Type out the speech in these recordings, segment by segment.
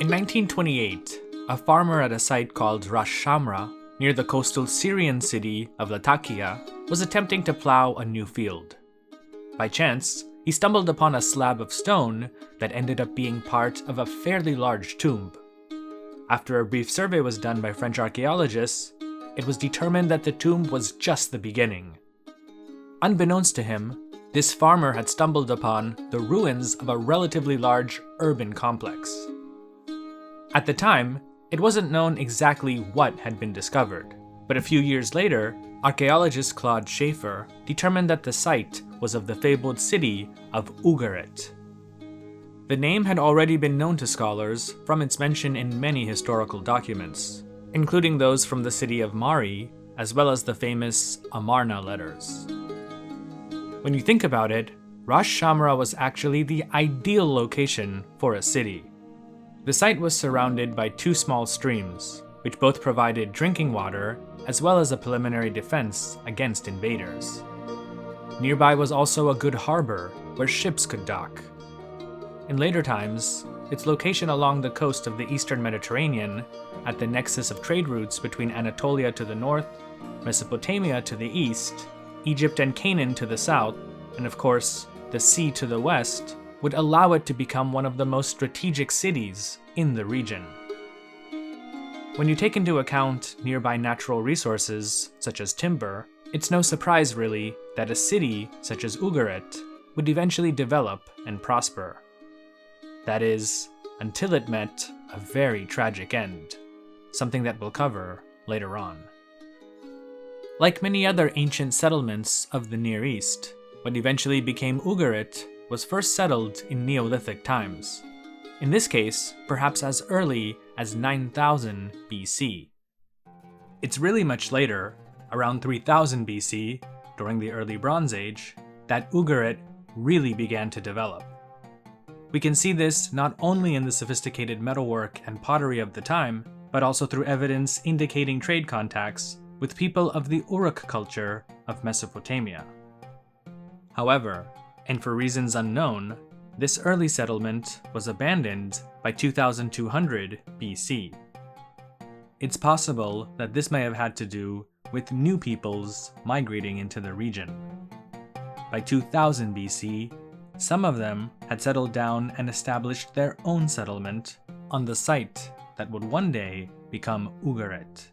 In 1928, a farmer at a site called Ras Shamra, near the coastal Syrian city of Latakia, was attempting to plow a new field. By chance, he stumbled upon a slab of stone that ended up being part of a fairly large tomb. After a brief survey was done by French archaeologists, it was determined that the tomb was just the beginning. Unbeknownst to him, this farmer had stumbled upon the ruins of a relatively large urban complex. At the time, it wasn't known exactly what had been discovered, but a few years later, archaeologist Claude Schaefer determined that the site was of the fabled city of Ugarit. The name had already been known to scholars from its mention in many historical documents, including those from the city of Mari, as well as the famous Amarna letters. When you think about it, Ras Shamra was actually the ideal location for a city. The site was surrounded by two small streams, which both provided drinking water as well as a preliminary defense against invaders. Nearby was also a good harbor where ships could dock. In later times, its location along the coast of the eastern Mediterranean, at the nexus of trade routes between Anatolia to the north, Mesopotamia to the east, Egypt and Canaan to the south, and of course, the sea to the west, would allow it to become one of the most strategic cities in the region. When you take into account nearby natural resources, such as timber, it's no surprise really that a city such as Ugarit would eventually develop and prosper. That is, until it met a very tragic end, something that we'll cover later on. Like many other ancient settlements of the Near East, what eventually became Ugarit was first settled in Neolithic times. In this case, perhaps as early as 9000 BC. It's really much later, around 3000 BC, during the early Bronze Age, that Ugarit really began to develop. We can see this not only in the sophisticated metalwork and pottery of the time, but also through evidence indicating trade contacts with people of the Uruk culture of Mesopotamia. However, and for reasons unknown, this early settlement was abandoned by 2200 BC. It's possible that this may have had to do with new peoples migrating into the region. By 2000 BC, some of them had settled down and established their own settlement on the site that would one day become Ugarit.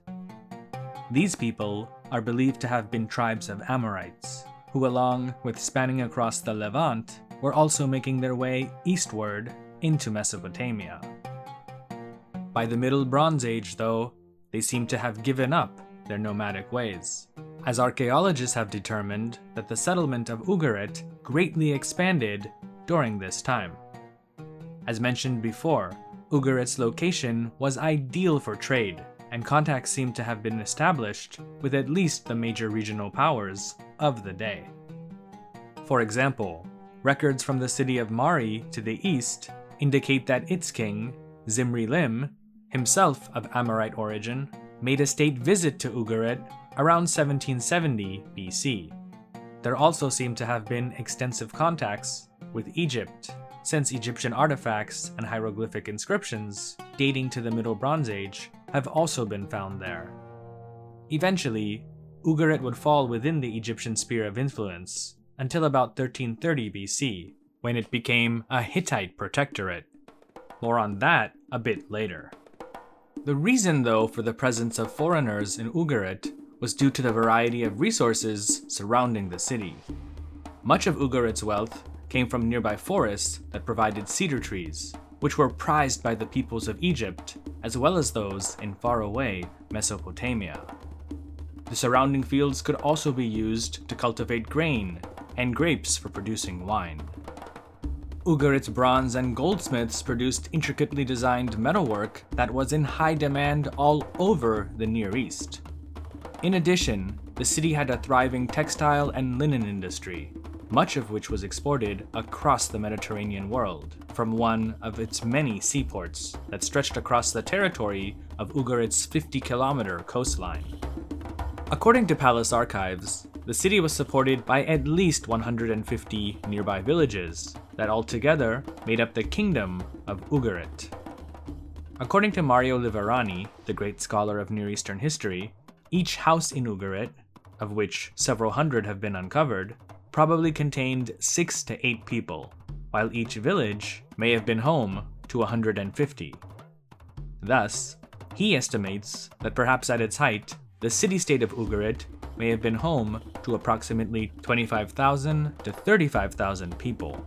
These people are believed to have been tribes of Amorites, who along with spanning across the Levant, were also making their way eastward into Mesopotamia. By the Middle Bronze Age, though, they seem to have given up their nomadic ways, as archaeologists have determined that the settlement of Ugarit greatly expanded during this time. As mentioned before, Ugarit's location was ideal for trade, and contacts seem to have been established with at least the major regional powers of the day. For example, records from the city of Mari to the east indicate that its king, Zimri-Lim, himself of Amorite origin, made a state visit to Ugarit around 1770 BC. There also seem to have been extensive contacts with Egypt, since Egyptian artifacts and hieroglyphic inscriptions dating to the Middle Bronze Age have also been found there. Eventually, Ugarit would fall within the Egyptian sphere of influence until about 1330 BC, when it became a Hittite protectorate. More on that a bit later. The reason, though, for the presence of foreigners in Ugarit was due to the variety of resources surrounding the city. Much of Ugarit's wealth came from nearby forests that provided cedar trees, which were prized by the peoples of Egypt, as well as those in faraway Mesopotamia. The surrounding fields could also be used to cultivate grain and grapes for producing wine. Ugarit's bronze and goldsmiths produced intricately designed metalwork that was in high demand all over the Near East. In addition, the city had a thriving textile and linen industry, much of which was exported across the Mediterranean world from one of its many seaports that stretched across the territory of Ugarit's 50-kilometer coastline. According to palace archives, the city was supported by at least 150 nearby villages that altogether made up the kingdom of Ugarit. According to Mario Liverani, the great scholar of Near Eastern history, each house in Ugarit, of which several hundred have been uncovered, probably contained 6 to 8 people, while each village may have been home to 150. Thus, he estimates that perhaps at its height, the city-state of Ugarit may have been home to approximately 25,000 to 35,000 people.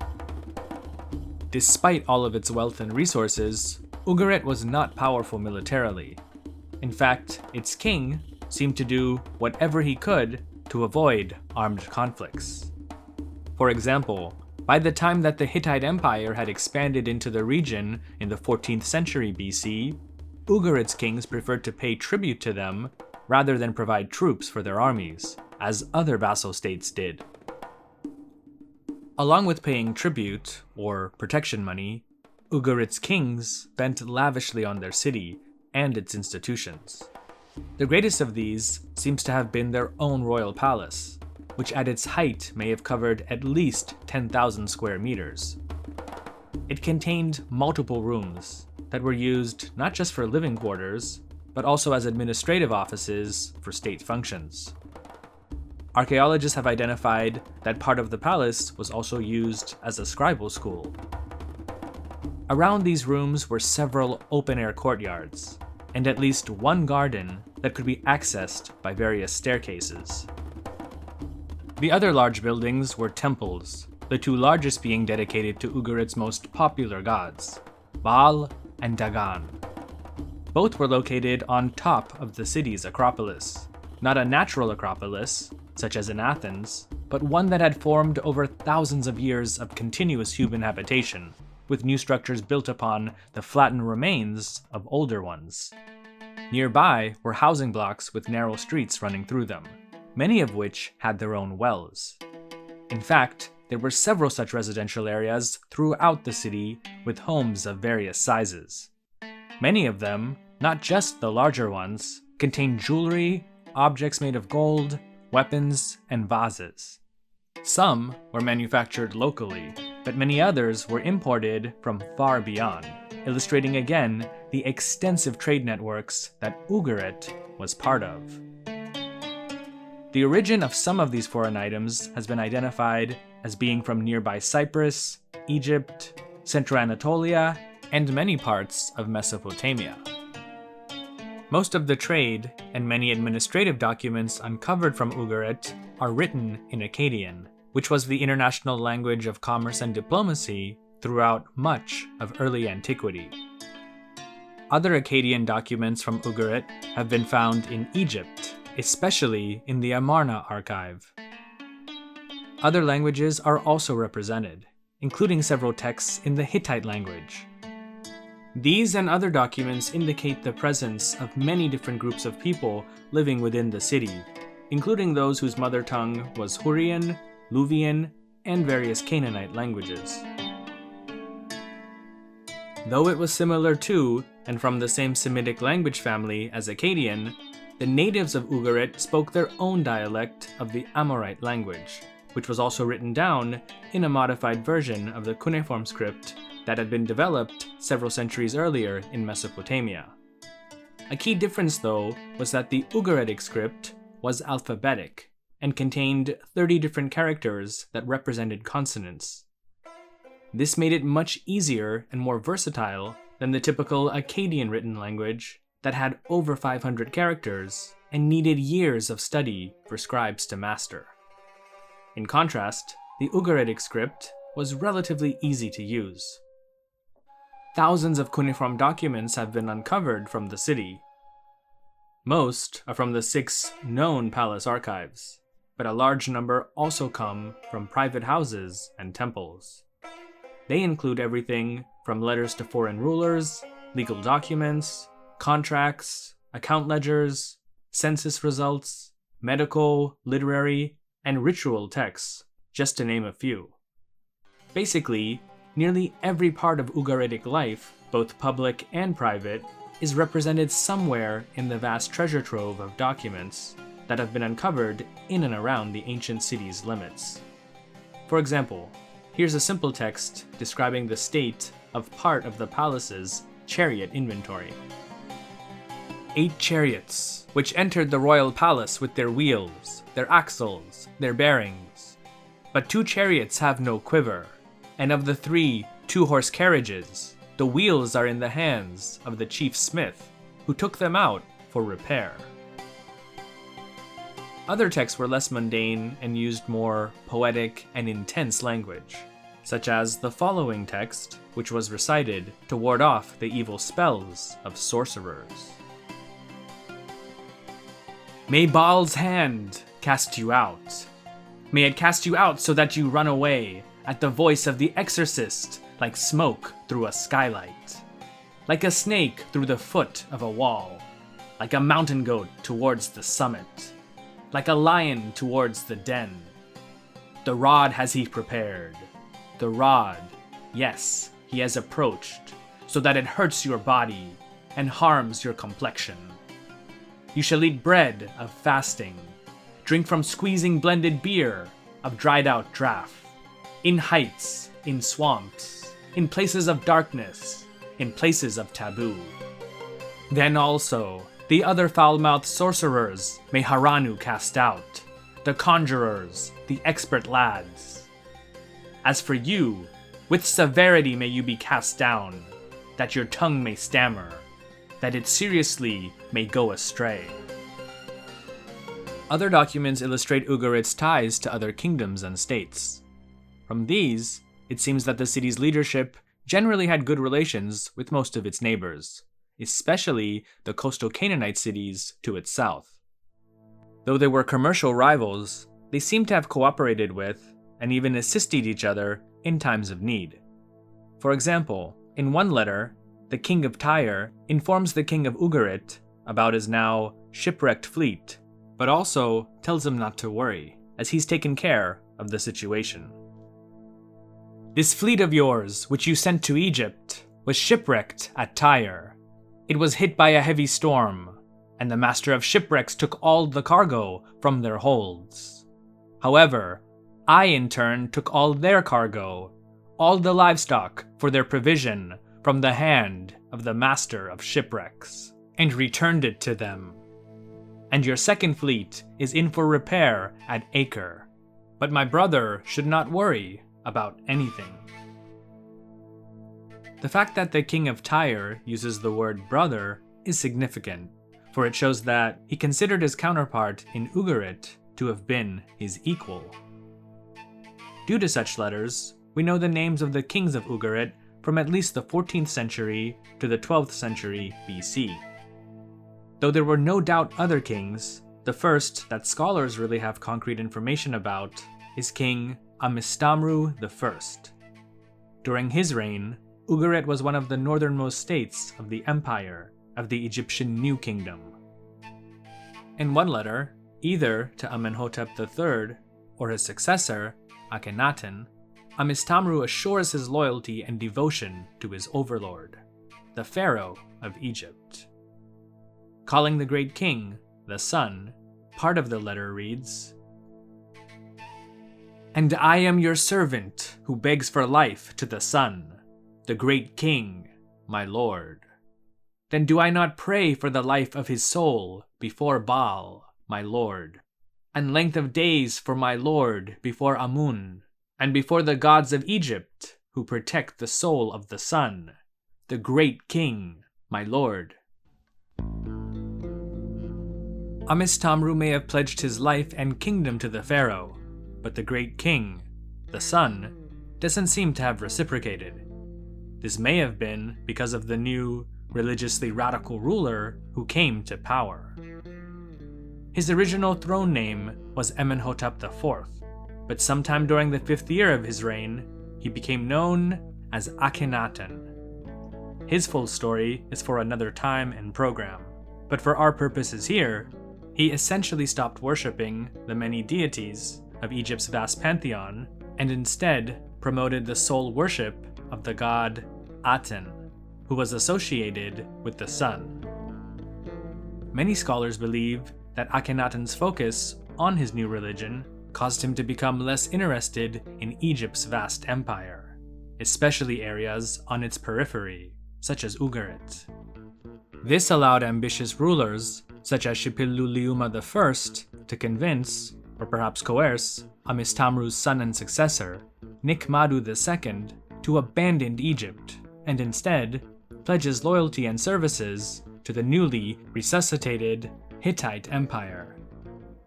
Despite all of its wealth and resources, Ugarit was not powerful militarily. In fact, its king seemed to do whatever he could to avoid armed conflicts. For example, by the time that the Hittite Empire had expanded into the region in the 14th century BC, Ugarit's kings preferred to pay tribute to them rather than provide troops for their armies, as other vassal states did. Along with paying tribute, or protection money, Ugarit's kings spent lavishly on their city and its institutions. The greatest of these seems to have been their own royal palace, which at its height may have covered at least 10,000 square meters. It contained multiple rooms that were used not just for living quarters, but also as administrative offices for state functions. Archaeologists have identified that part of the palace was also used as a scribal school. Around these rooms were several open-air courtyards, and at least one garden that could be accessed by various staircases. The other large buildings were temples, the 2 largest being dedicated to Ugarit's most popular gods, Baal and Dagan. Both were located on top of the city's acropolis, not a natural acropolis, such as in Athens, but one that had formed over thousands of years of continuous human habitation, with new structures built upon the flattened remains of older ones. Nearby were housing blocks with narrow streets running through them, many of which had their own wells. In fact, there were several such residential areas throughout the city with homes of various sizes. Many of them, not just the larger ones, contained jewelry, objects made of gold, weapons, and vases. Some were manufactured locally, but many others were imported from far beyond, illustrating again the extensive trade networks that Ugarit was part of. The origin of some of these foreign items has been identified as being from nearby Cyprus, Egypt, Central Anatolia, and many parts of Mesopotamia. Most of the trade and many administrative documents uncovered from Ugarit are written in Akkadian, which was the international language of commerce and diplomacy throughout much of early antiquity. Other Akkadian documents from Ugarit have been found in Egypt, especially in the Amarna archive. Other languages are also represented, including several texts in the Hittite language. These and other documents indicate the presence of many different groups of people living within the city, including those whose mother tongue was Hurrian, Luvian, and various Canaanite languages. Though it was similar to, and from the same Semitic language family as Akkadian, the natives of Ugarit spoke their own dialect of the Amorite language, which was also written down in a modified version of the cuneiform script that had been developed several centuries earlier in Mesopotamia. A key difference, though, was that the Ugaritic script was alphabetic and contained 30 different characters that represented consonants. This made it much easier and more versatile than the typical Akkadian written language that had over 500 characters and needed years of study for scribes to master. In contrast, the Ugaritic script was relatively easy to use. Thousands of cuneiform documents have been uncovered from the city. Most are from the 6 known palace archives, but a large number also come from private houses and temples. They include everything from letters to foreign rulers, legal documents, contracts, account ledgers, census results, medical, literary, and ritual texts, just to name a few. Basically, nearly every part of Ugaritic life, both public and private, is represented somewhere in the vast treasure trove of documents that have been uncovered in and around the ancient city's limits. For example, here's a simple text describing the state of part of the palaces chariot inventory. 8 chariots, which entered the royal palace with their wheels, their axles, their bearings. But 2 chariots have no quiver, and of the 3 2-horse carriages, the wheels are in the hands of the chief smith, who took them out for repair. Other texts were less mundane and used more poetic and intense language, such as the following text, which was recited to ward off the evil spells of sorcerers. May Baal's hand cast you out. May it cast you out so that you run away at the voice of the exorcist, like smoke through a skylight, like a snake through the foot of a wall, like a mountain goat towards the summit, like a lion towards the den. The rod has he prepared. The rod, yes, he has approached, so that it hurts your body and harms your complexion. You shall eat bread of fasting, drink from squeezing blended beer of dried out draught, in heights, in swamps, in places of darkness, in places of taboo. Then also the other foul-mouthed sorcerers may Haranu cast out, the conjurers, the expert lads. As for you, with severity may you be cast down, that your tongue may stammer, that it seriously may go astray. Other documents illustrate Ugarit's ties to other kingdoms and states. From these, it seems that the city's leadership generally had good relations with most of its neighbors, especially the coastal Canaanite cities to its south. Though they were commercial rivals, they seem to have cooperated with and even assisted each other in times of need. For example, in one letter, the king of Tyre informs the king of Ugarit about his now shipwrecked fleet, but also tells him not to worry, as he's taken care of the situation. This fleet of yours, which you sent to Egypt, was shipwrecked at Tyre. It was hit by a heavy storm, and the master of shipwrecks took all the cargo from their holds. However, I in turn took all their cargo, all the livestock for their provision from the hand of the master of shipwrecks, and returned it to them. And your second fleet is in for repair at Acre, but my brother should not worry about anything. The fact that the king of Tyre uses the word brother is significant, for it shows that he considered his counterpart in Ugarit to have been his equal. Due to such letters, we know the names of the kings of Ugarit from at least the 14th century to the 12th century BC. Though there were no doubt other kings, the first that scholars really have concrete information about is King Amistamru I. During his reign, Ugarit was one of the northernmost states of the empire of the Egyptian New Kingdom. In one letter, either to Amenhotep III or his successor, Akhenaten, Amistamru assures his loyalty and devotion to his overlord, the pharaoh of Egypt. Calling the great king the son, part of the letter reads, "And I am your servant who begs for life to the son, the great king, my lord. Then do I not pray for the life of his soul before Baal, my lord, and length of days for my lord before Amun, and before the gods of Egypt who protect the soul of the son, the great king, my lord." Amistamru may have pledged his life and kingdom to the pharaoh, but the great king, the son, doesn't seem to have reciprocated. This may have been because of the new, religiously radical ruler who came to power. His original throne name was Amenhotep IV, but sometime during the 5th year of his reign, he became known as Akhenaten. His full story is for another time and program, but for our purposes here, he essentially stopped worshipping the many deities of Egypt's vast pantheon and instead promoted the sole worship of the god Aten, who was associated with the sun. Many scholars believe that Akhenaten's focus on his new religion caused him to become less interested in Egypt's vast empire, especially areas on its periphery, such as Ugarit. This allowed ambitious rulers, such as Shipilluliuma I, to convince, or perhaps coerce, Amistamru's son and successor, Nikmadu II, to abandon Egypt, and instead pledge his loyalty and services to the newly resuscitated Hittite Empire.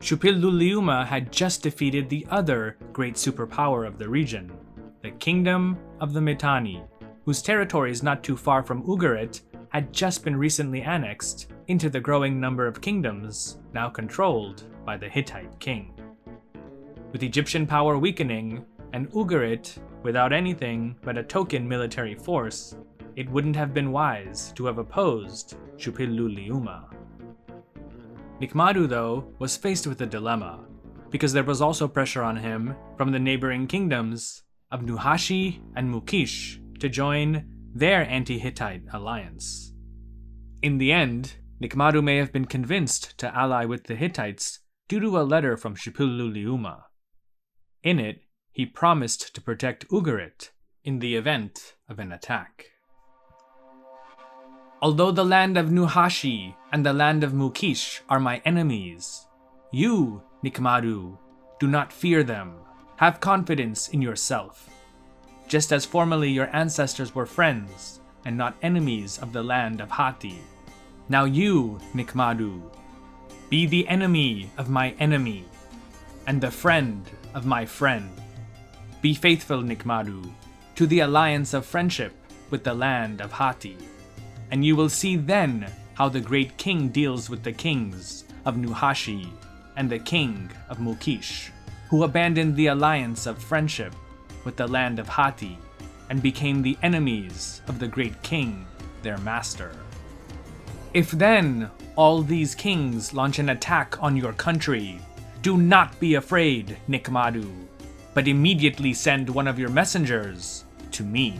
Shupilluliuma had just defeated the other great superpower of the region, the Kingdom of the Mitanni, whose territories not too far from Ugarit had just been recently annexed into the growing number of kingdoms now controlled by the Hittite king. With Egyptian power weakening and Ugarit without anything but a token military force, it wouldn't have been wise to have opposed Shupilluliuma. Nikmadu, though, was faced with a dilemma, because there was also pressure on him from the neighboring kingdoms of Nuhashi and Mukish to join their anti-Hittite alliance. In the end, Nikmadu may have been convinced to ally with the Hittites due to a letter from Shupilluliuma. In it, he promised to protect Ugarit in the event of an attack. Although the land of Nuhashi and the land of Mukish are my enemies, you, Nikmadu, do not fear them. Have confidence in yourself. Just as formerly your ancestors were friends and not enemies of the land of Hatti, now you, Nikmadu, be the enemy of my enemy and the friend of my friend. Be faithful, Nikmadu, to the alliance of friendship with the land of Hatti, and you will see then how the great king deals with the kings of Nuhashi and the king of Mukish, who abandoned the alliance of friendship with the land of Hatti and became the enemies of the great king, their master. If then all these kings launch an attack on your country, do not be afraid, Nikmadu, but immediately send one of your messengers to me.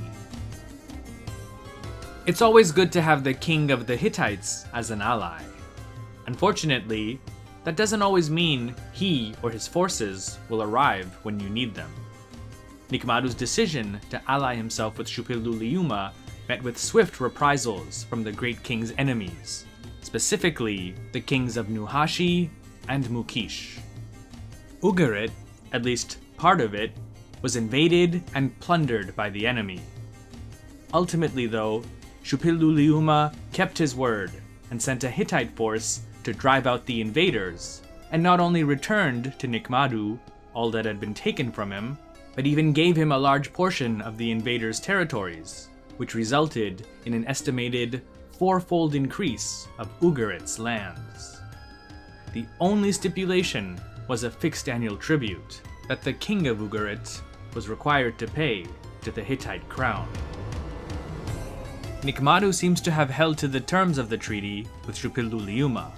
It's always good to have the king of the Hittites as an ally. Unfortunately, that doesn't always mean he or his forces will arrive when you need them. Nikmadu's decision to ally himself with Shupilluliuma met with swift reprisals from the great king's enemies, specifically the kings of Nuhashi and Mukish. Ugarit, at least part of it, was invaded and plundered by the enemy. Ultimately, though, Shupilluliuma kept his word and sent a Hittite force to drive out the invaders, and not only returned to Nikmadu all that had been taken from him, but even gave him a large portion of the invaders' territories, which resulted in an estimated 4-fold increase of Ugarit's lands. The only stipulation was a fixed annual tribute that the king of Ugarit was required to pay to the Hittite crown. Nikmadu seems to have held to the terms of the treaty with Shupilluliuma,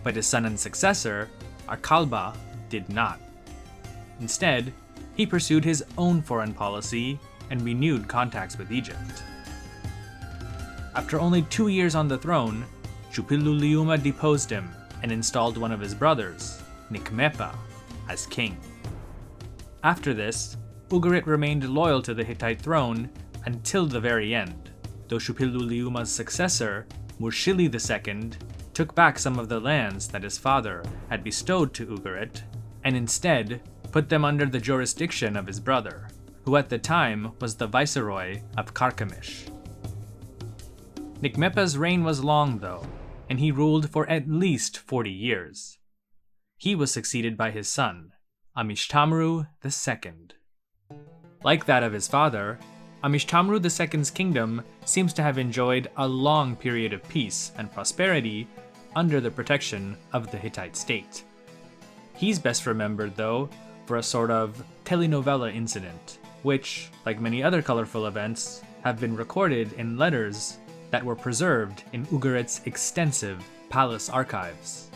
but his son and successor, Arkalba, did not. Instead, he pursued his own foreign policy and renewed contacts with Egypt. After only 2 years on the throne, Shupilluliuma deposed him and installed one of his brothers, Nikmepa, as king. After this, Ugarit remained loyal to the Hittite throne until the very end, though Shupilluliuma's successor, Murshili II, took back some of the lands that his father had bestowed to Ugarit, and instead put them under the jurisdiction of his brother, who at the time was the viceroy of Carchemish. Nikmepa's reign was long, though, and he ruled for at least 40 years. He was succeeded by his son, Amishtamru II. Like that of his father, Amishtamru II's kingdom seems to have enjoyed a long period of peace and prosperity under the protection of the Hittite state. He's best remembered, though, for a sort of telenovela incident, which, like many other colorful events, have been recorded in letters that were preserved in Ugarit's extensive palace archives.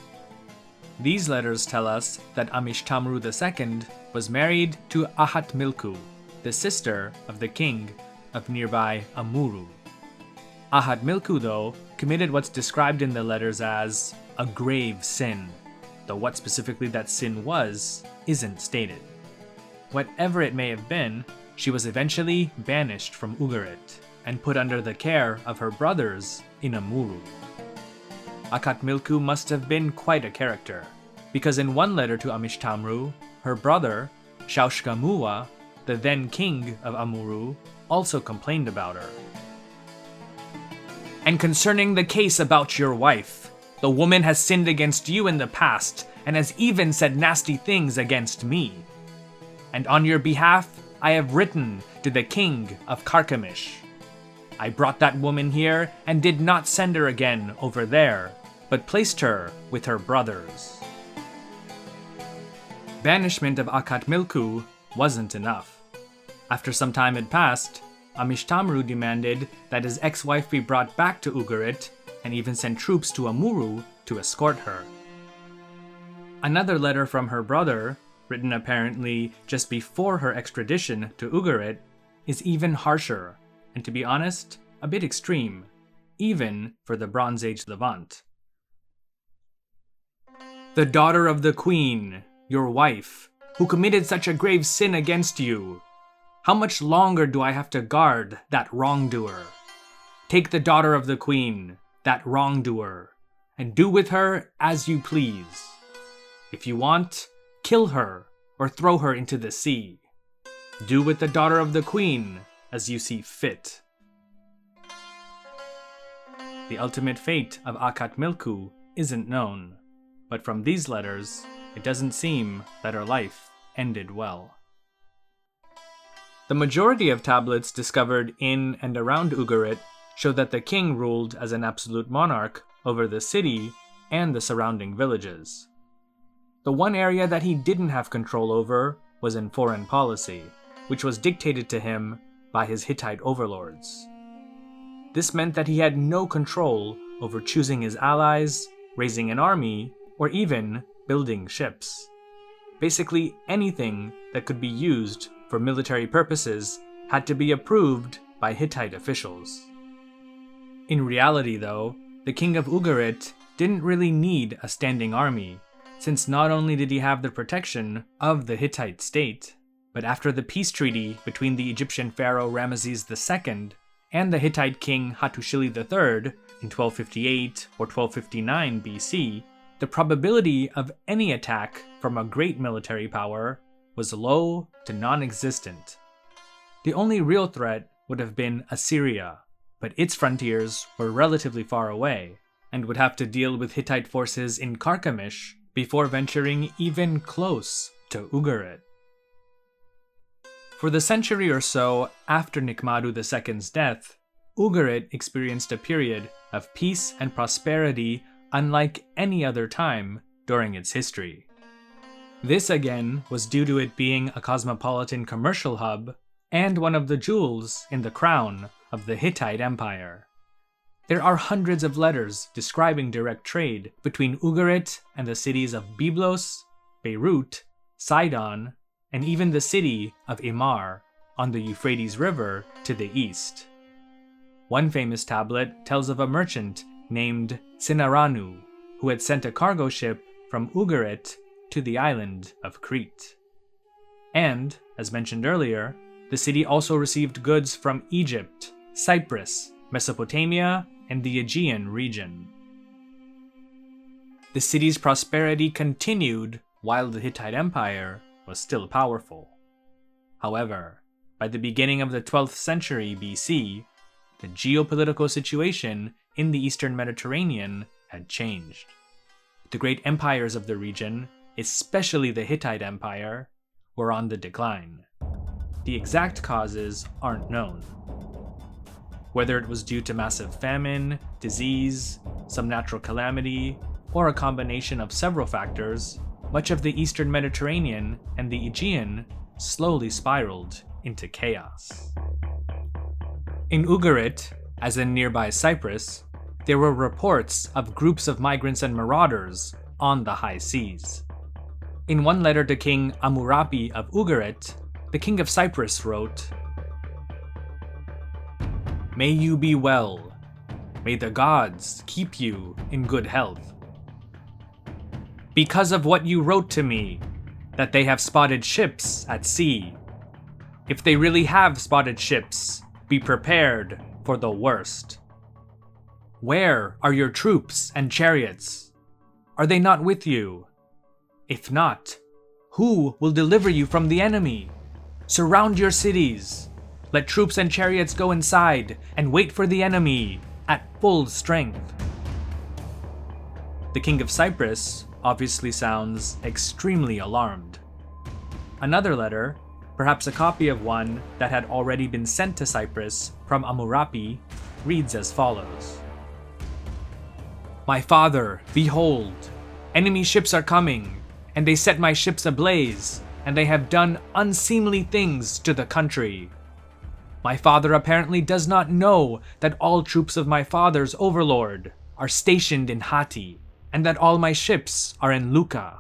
These letters tell us that Amishtamru II was married to Ahatmilku, the sister of the king of nearby Amuru. Ahatmilku, though, committed what's described in the letters as a grave sin, though what specifically that sin was isn't stated. Whatever it may have been, she was eventually banished from Ugarit, and put under the care of her brothers in Amuru. Akhmet must have been quite a character, because in one letter to Amishtamru, her brother, Shaushkamuwa, the then king of Amuru, also complained about her. And concerning the case about your wife, the woman has sinned against you in the past, and has even said nasty things against me. And on your behalf, I have written to the king of Carchemish. I brought that woman here and did not send her again over there, but placed her with her brothers. Banishment of Akhmet wasn't enough. After some time had passed, Amishtamru demanded that his ex-wife be brought back to Ugarit, and even sent troops to Amuru to escort her. Another letter from her brother, written apparently just before her extradition to Ugarit, is even harsher, and to be honest, a bit extreme, even for the Bronze Age Levant. The daughter of the queen, your wife, who committed such a grave sin against you, how much longer do I have to guard that wrongdoer? Take the daughter of the queen, that wrongdoer, and do with her as you please. If you want, kill her or throw her into the sea. Do with the daughter of the queen as you see fit. The ultimate fate of Akhmet isn't known, but from these letters, it doesn't seem that her life ended well. The majority of tablets discovered in and around Ugarit show that the king ruled as an absolute monarch over the city and the surrounding villages. The one area that he didn't have control over was in foreign policy, which was dictated to him by his Hittite overlords. This meant that he had no control over choosing his allies, raising an army, or even building ships. Basically anything that could be used for military purposes had to be approved by Hittite officials. In reality, though, the king of Ugarit didn't really need a standing army, since not only did he have the protection of the Hittite state, but after the peace treaty between the Egyptian pharaoh Ramesses II and the Hittite king Hattushili III in 1258 or 1259 BC, the probability of any attack from a great military power was low to non-existent. The only real threat would have been Assyria, but its frontiers were relatively far away, and would have to deal with Hittite forces in Carchemish before venturing even close to Ugarit. For the century or so after Niqmadu II's death, Ugarit experienced a period of peace and prosperity unlike any other time during its history. This again was due to it being a cosmopolitan commercial hub and one of the jewels in the crown of the Hittite Empire. There are hundreds of letters describing direct trade between Ugarit and the cities of Byblos, Beirut, Sidon, and even the city of Imar on the Euphrates River to the east. One famous tablet tells of a merchant named Sinaranu, who had sent a cargo ship from Ugarit to the island of Crete. And, as mentioned earlier, the city also received goods from Egypt, Cyprus, Mesopotamia, and the Aegean region. The city's prosperity continued while the Hittite Empire was still powerful. However, by the beginning of the 12th century BC, the geopolitical situation in the Eastern Mediterranean had changed. The great empires of the region, especially the Hittite Empire, were on the decline. The exact causes aren't known. Whether it was due to massive famine, disease, some natural calamity, or a combination of several factors, much of the Eastern Mediterranean and the Aegean slowly spiraled into chaos. In Ugarit, as in nearby Cyprus, there were reports of groups of migrants and marauders on the high seas. In one letter to King Amurapi of Ugarit, the king of Cyprus wrote, "May you be well. May the gods keep you in good health. Because of what you wrote to me, that they have spotted ships at sea. If they really have spotted ships, be prepared for the worst. Where are your troops and chariots? Are they not with you? If not, who will deliver you from the enemy? Surround your cities. Let troops and chariots go inside and wait for the enemy at full strength. The king of Cyprus obviously sounds extremely alarmed. Another letter, perhaps a copy of one that had already been sent to Cyprus from Amurapi, reads as follows. My father, behold, enemy ships are coming, and they set my ships ablaze, and they have done unseemly things to the country. My father apparently does not know that all troops of my father's overlord are stationed in Hatti, and that all my ships are in Lucca.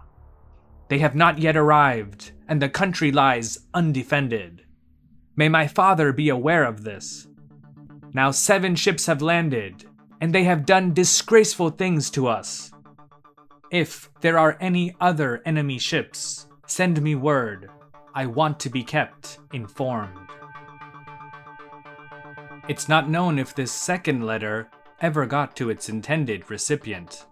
They have not yet arrived, and the country lies undefended. May my father be aware of this. Now 7 ships have landed, and they have done disgraceful things to us. If there are any other enemy ships, send me word. I want to be kept informed. It's not known if this second letter ever got to its intended recipient.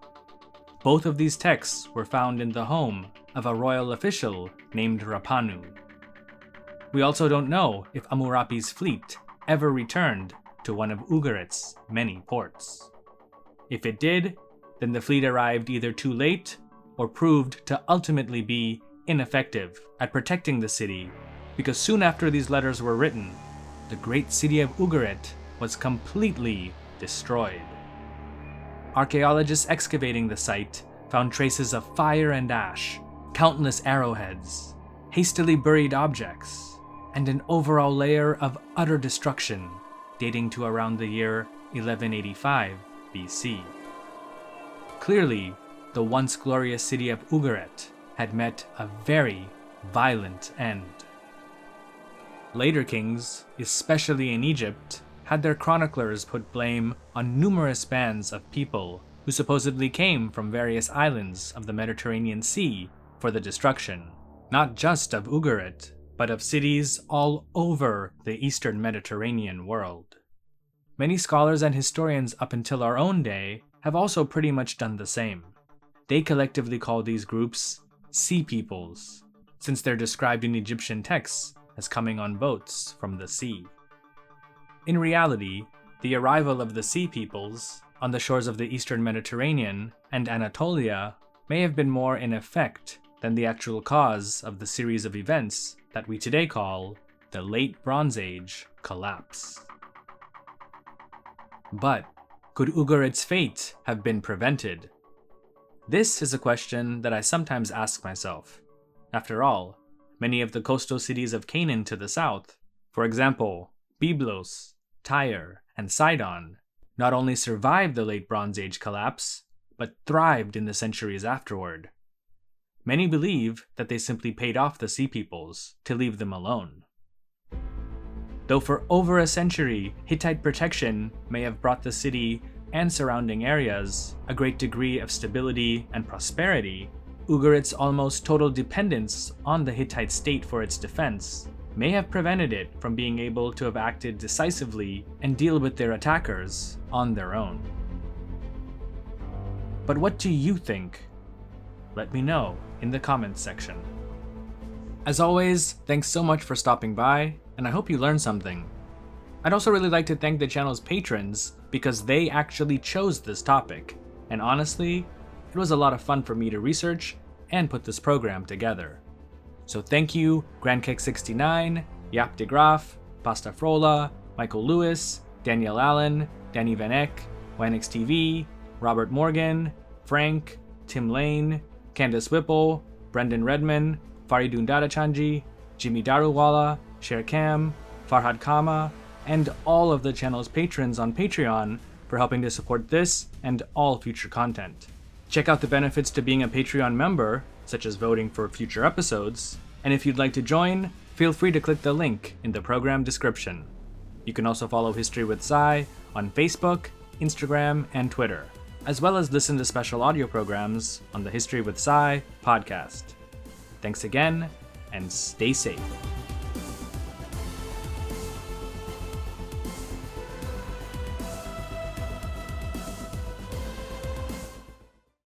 Both of these texts were found in the home of a royal official named Rapanu. We also don't know if Amurapi's fleet ever returned to one of Ugarit's many ports. If it did, then the fleet arrived either too late or proved to ultimately be ineffective at protecting the city, because soon after these letters were written, the great city of Ugarit was completely destroyed. Archaeologists excavating the site found traces of fire and ash, countless arrowheads, hastily buried objects, and an overall layer of utter destruction dating to around the year 1185 BC. Clearly, the once glorious city of Ugarit had met a very violent end. Later kings, especially in Egypt, had their chroniclers put blame on numerous bands of people who supposedly came from various islands of the Mediterranean Sea for the destruction, not just of Ugarit, but of cities all over the Eastern Mediterranean world. Many scholars and historians up until our own day have also pretty much done the same. They collectively call these groups sea peoples, since they're described in Egyptian texts as coming on boats from the sea. In reality, the arrival of the sea peoples on the shores of the Eastern Mediterranean and Anatolia may have been more in effect than the actual cause of the series of events that we today call the Late Bronze Age collapse. But could Ugarit's fate have been prevented? This is a question that I sometimes ask myself. After all, many of the coastal cities of Canaan to the south, for example, Byblos, Tyre, and Sidon, not only survived the Late Bronze Age collapse, but thrived in the centuries afterward. Many believe that they simply paid off the sea peoples to leave them alone. Though for over a century, Hittite protection may have brought the city and surrounding areas a great degree of stability and prosperity, Ugarit's almost total dependence on the Hittite state for its defense may have prevented it from being able to have acted decisively and deal with their attackers on their own. But what do you think? Let me know in the comments section. As always, thanks so much for stopping by, and I hope you learned something. I'd also really like to thank the channel's patrons because they actually chose this topic, and honestly, it was a lot of fun for me to research and put this program together. So thank you, GrandCake69, Yap de Graaf, Pasta Frola, Michael Lewis, Danielle Allen, Danny Van Eck, Wynix TV, Robert Morgan, Frank, Tim Lane, Candace Whipple, Brendan Redman, Faridun Dadachanji, Jimmy Daruwala, Sher Kam, Farhad Kama, and all of the channel's patrons on Patreon for helping to support this and all future content. Check out the benefits to being a Patreon member, such as voting for future episodes, and if you'd like to join, feel free to click the link in the program description. You can also follow History with Sai on Facebook, Instagram, and Twitter, as well as listen to special audio programs on the History with Sai podcast. Thanks again, and stay safe.